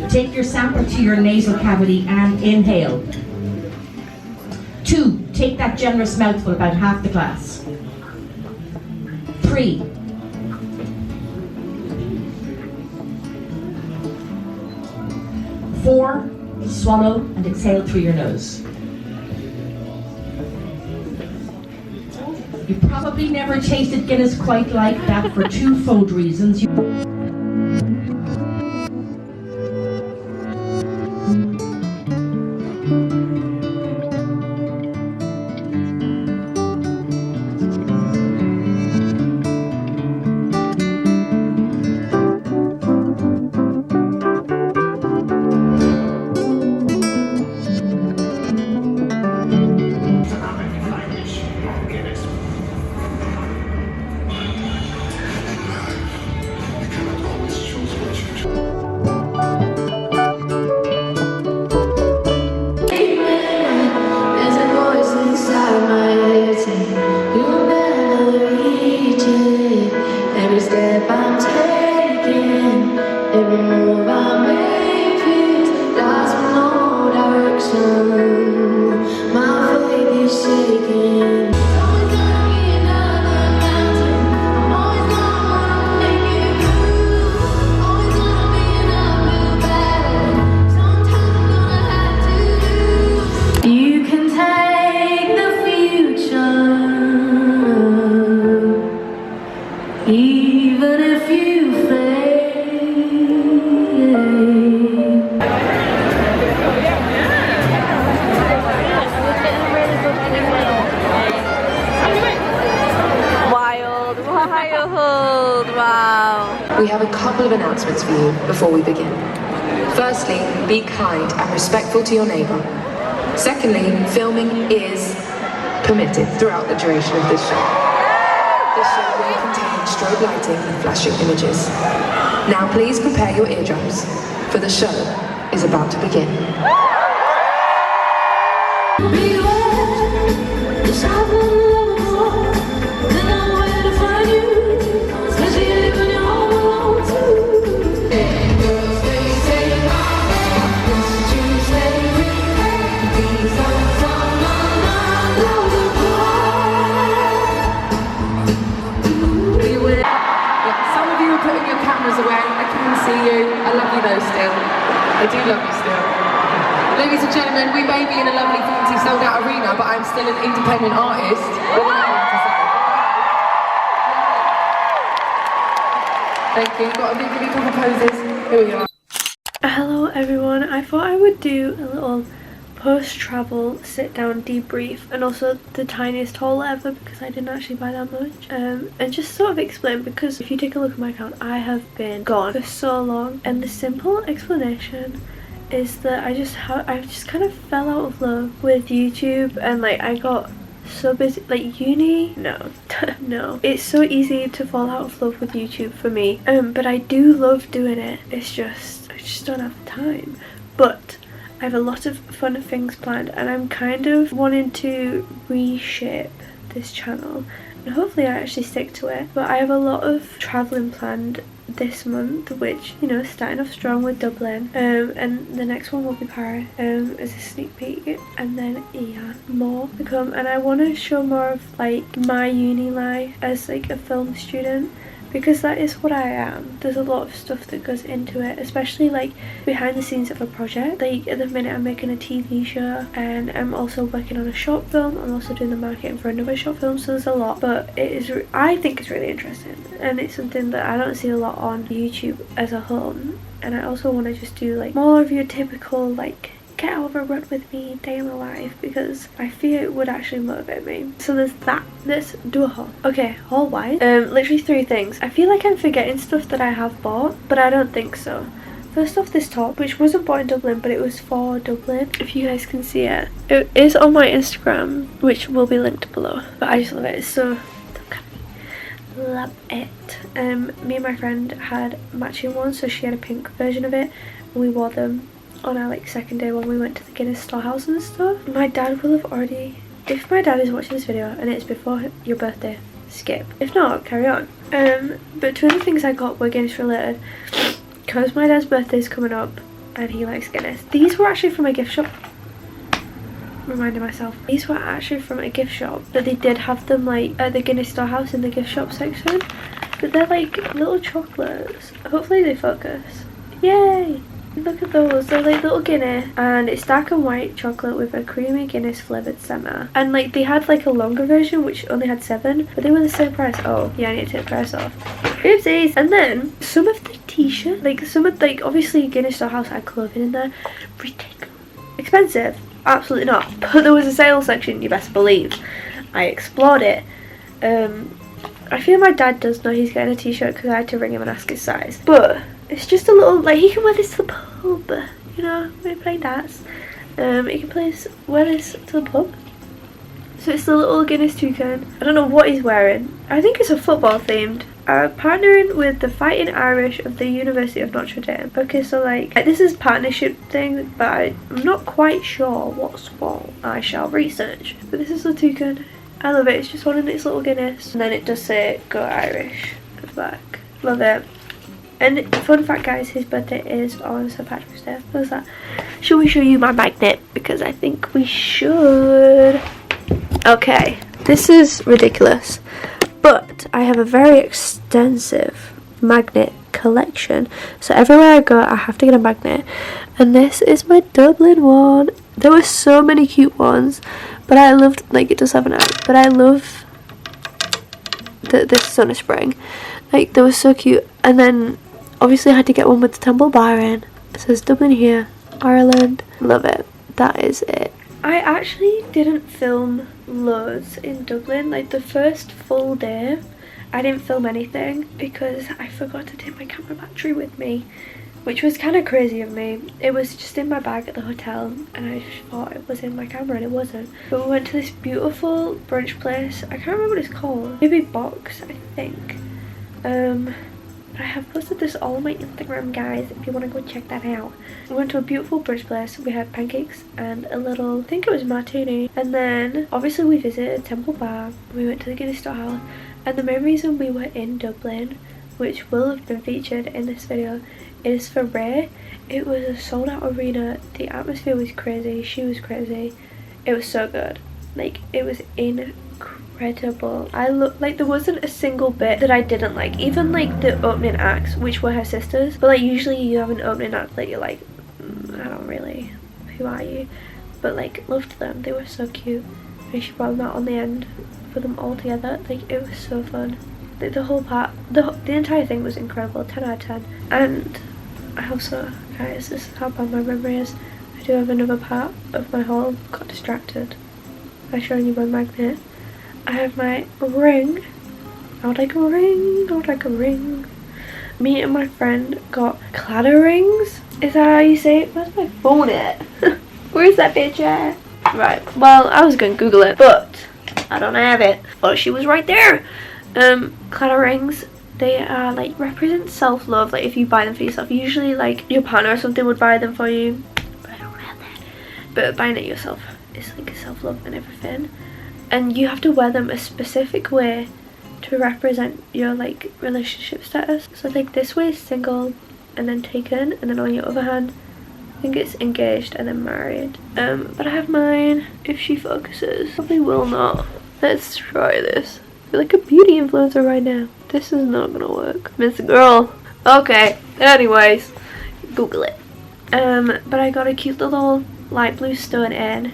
Take your sample to your nasal cavity and inhale. 2, take that generous mouthful, about half the glass. 3, 4, swallow and exhale through your nose. You probably never tasted Guinness quite like that for twofold reasons. Even if you fail. Wild, wow. We have a couple of announcements for you before we begin. Firstly, be kind and respectful to your neighbour. Secondly, filming is permitted throughout the duration of this show. This show will contain strobe lighting and flashing images. Now please prepare your eardrums, for the show is about to begin. I do love you still. Ladies and gentlemen, we may be in a lovely fancy sold out arena, but I'm still an independent artist with nothing to say. Thank you. Got a big couple of poses. Here we are. Hello everyone, I thought I would do a little post-travel sit-down debrief and also the tiniest haul ever because I didn't actually buy that much, and just sort of explain, because if you take a look at my account I have been gone for so long, and the simple explanation is that I just kind of fell out of love with YouTube, and like I got so busy, like uni, no no, it's so easy to fall out of love with YouTube for me, but I do love doing it. It's just I just don't have the time, but I have a lot of fun things planned, and I'm kind of wanting to reshape this channel and hopefully I actually stick to it. But I have a lot of travelling planned this month, which, you know, starting off strong with Dublin, and the next one will be Paris, as a sneak peek, and then yeah, more to come. And I want to show more of like my uni life as like a film student, because that is what I am. There's a lot of stuff that goes into it, especially like behind the scenes of a project. Like at the minute I'm making a TV show, and I'm also working on a short film. I'm also doing the marketing for another short film, so there's a lot. But it is, I think it's really interesting, and it's something that I don't see a lot on YouTube as a whole. And I also want to just do like more of your typical like get out of a rut with me day in the life, because I feel it would actually motivate me. So there's that. Let's do a haul. Okay, haul wise, literally 3 things. I feel like I'm forgetting stuff that I have bought, but I don't think so. First off, this top, which wasn't bought in Dublin, but it was for Dublin, if you guys can see it. It is on my Instagram, which will be linked below, but I just love it. It's so, look at me, love it. Me and my friend had matching ones, so she had a pink version of it, and we wore them on our like second day when we went to the Guinness storehouse and stuff. My dad will have already, if my dad is watching this video and it's before your birthday, skip. If not, carry on. But 2 other things I got were Guinness related, because my dad's birthday is coming up and he likes Guinness. These were actually from a gift shop. Reminding myself, these were actually from a gift shop, but they did have them like at the Guinness storehouse in the gift shop section. But they're like little chocolates. Hopefully they focus. Yay! Look at those, they're like little Guinness, and it's dark and white chocolate with a creamy Guinness flavoured centre. And like they had like a longer version which only had 7, but they were the same price. Oh yeah, I need to take the price off. Oopsies! And then some of the t-shirts, like some of like, obviously Guinness Storehouse had clothing in there. Ridiculous. Expensive? Absolutely not. But there was a sale section, you best believe. I explored it. I feel my dad does know he's getting a t-shirt because I had to ring him and ask his size. But it's just a little, like, he can wear this to the pub, you know, when you're playing darts. He can wear this to the pub. So it's the little Guinness toucan. I don't know what he's wearing. I think it's a football themed. Partnering with the Fighting Irish of the University of Notre Dame. Okay, so like this is partnership thing, but I'm not quite sure what's what. I shall research. But this is the toucan. I love it. It's just one of its little Guinness, and then it does say "Go Irish" at the back. Love it. And fun fact, guys, his birthday is on St. Patrick's Day. What's that? Should we show you my magnet? Because I think we should. Okay, this is ridiculous, but I have a very extensive magnet collection. So everywhere I go, I have to get a magnet. And this is my Dublin one. There were so many cute ones, but I loved, like, it does have an app, but I love that this is on a spring. Like, they were so cute. And then obviously I had to get one with the Temple Bar in. It says Dublin here, Ireland. Love it. That is it. I actually didn't film loads in Dublin. Like the first full day I didn't film anything because I forgot to take my camera battery with me, which was kind of crazy of me. It was just in my bag at the hotel and I just thought it was in my camera and it wasn't. But we went to this beautiful brunch place. I can't remember what it's called. Maybe Box, I think. I have posted this all on my Instagram, guys, if you want to go check that out. We went to a beautiful brunch place. We had pancakes and a little, I think it was martini. And then obviously we visited Temple Bar. We went to the Guinness Storehouse. And the main reason we were in Dublin, which will have been featured in this video, is for Raye. It was a sold out arena. The atmosphere was crazy. She was crazy. It was so good. Like, it was incredible. I look like there wasn't a single bit that I didn't like. Even like the opening acts, which were her sisters. But like usually you have an opening act that you're like, I don't really, who are you? But like loved them. They were so cute. And she brought them out on the end for them all together. Like it was so fun. Like the whole part, the entire thing was incredible. 10 out of 10. And I also, guys, this is how bad my memory is. I do have another part of my haul. Got distracted by showing you my magnet. I have my ring. I would like a ring. I would like a ring. Me and my friend got clatter rings. Is that how you say it? Where's my phone at? Where's that bitch at? Right. Well, I was gonna Google it, but I don't have it. Thought she was right there. Clatter rings. They are like represent self-love. Like if you buy them for yourself, usually like your partner or something would buy them for you. But I don't have that. But buying it yourself is like self-love and everything. and you have to wear them a specific way to represent your like relationship status. So like this way is single and then taken, and then on your other hand I think it's engaged and then married. But I have mine. If she focuses, probably will not. Let's try this. I feel like a beauty influencer right now. This is not gonna work, Miss Girl. Okay, anyways, Google it. But I got a cute little light blue stone in.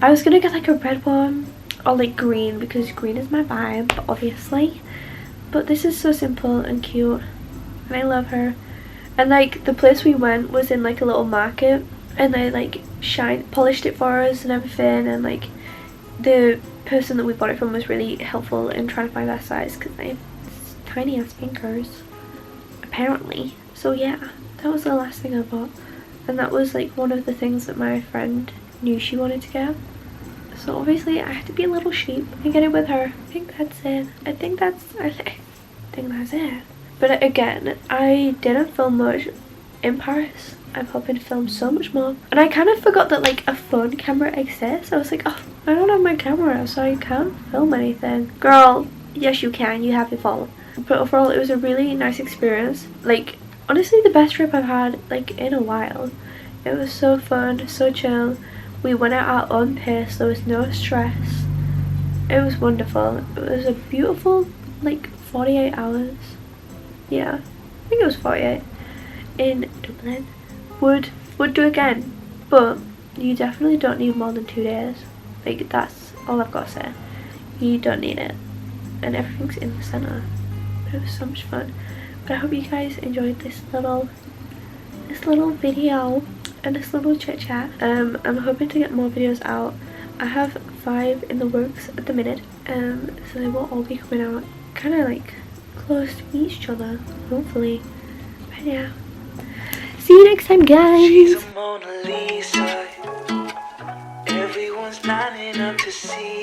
I was gonna get like a red one or like green because green is my vibe, obviously. But this is so simple and cute, and I love her. And like the place we went was in like a little market, and they like polished it for us and everything, and like the person that we bought it from was really helpful in trying to find our size because they have tiny ass fingers apparently. So yeah, that was the last thing I bought, and that was like one of the things that my friend knew she wanted to get. So obviously I had to be a little sheep and get it with her. I think that's it. I think that's it. But again, I didn't film much in Paris. I'm hoping to film so much more. And I kind of forgot that like a phone camera exists. I was like, oh, I don't have my camera, so I can't film anything. Girl, yes you can, you have your phone. But overall it was a really nice experience. Like honestly the best trip I've had like in a while. It was so fun, so chill. We went at our own pace, there was no stress. It was wonderful. It was a beautiful like 48 hours. Yeah, I think it was 48 in Dublin. Would do again, but you definitely don't need more than 2 days. Like that's all I've got to say. You don't need it, and everything's in the centre. It was so much fun. But I hope you guys enjoyed this little video and this little chit chat. I'm hoping to get more videos out. I have 5 in the works at the minute, so they will all be coming out kind of like close to each other, hopefully. But yeah, see you next time, guys. She's a Mona Lisa. Everyone's lining up to see.